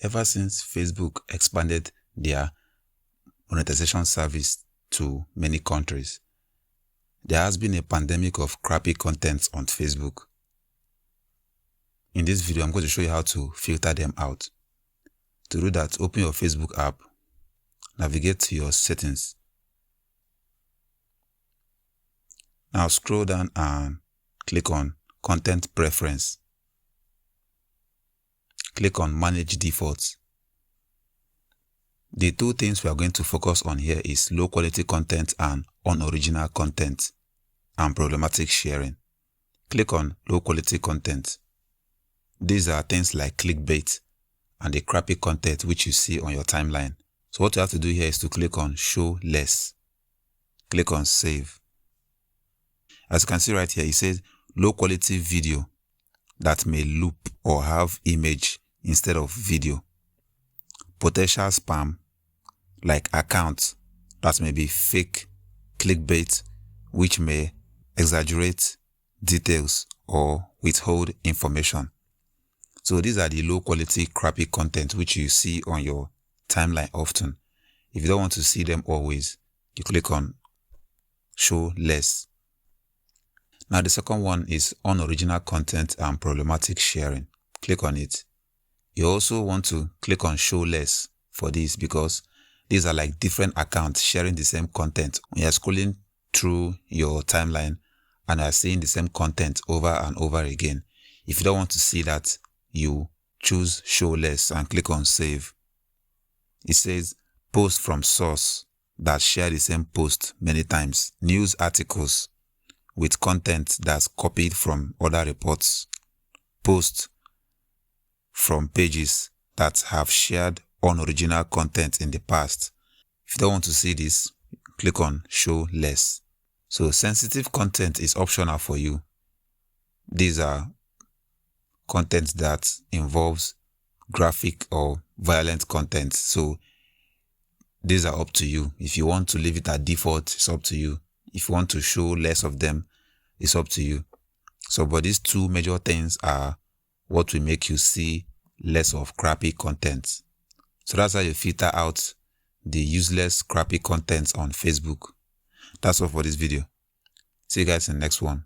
Ever since Facebook expanded their monetization service to many countries, there has been a pandemic of crappy content on Facebook. In this video, I'm going to show you how to filter them out. To do that, open your Facebook app, navigate to your settings. Now scroll down and click on Content Preference. Click on Manage Defaults. The two things we are going to focus on here is low quality content and unoriginal content and problematic sharing. Click on low quality content. These are things like clickbait and the crappy content which you see on your timeline. So what you have to do here is to click on Show Less. Click on Save. As you can see right here, it says low quality video that may loop or have image instead of video. Potential spam, like accounts that may be fake clickbait, which may exaggerate details or withhold information. So these are the low quality crappy content which you see on your timeline often. If you don't want to see them always, you click on Show Less. Now the second one is unoriginal content and problematic sharing. Click on it. You also want to click on Show Less for this because these are like different accounts sharing the same content. When you're scrolling through your timeline and are seeing the same content over and over again, if you don't want to see that, you choose Show Less and click on Save. It says post from source that share the same post many times. News articles with content that's copied from other reports. Post from pages that have shared unoriginal content in the past. If you don't want to see this, click on Show Less. So sensitive content is optional for you. These are content that involves graphic or violent content. So these are up to you. If you want to leave it at default, it's up to you. If you want to show less of them, it's up to you. So, but these two major things are what will make you see less of crappy content. So that's how you filter out the useless crappy content on Facebook. That's all for this video. See you guys in the next one.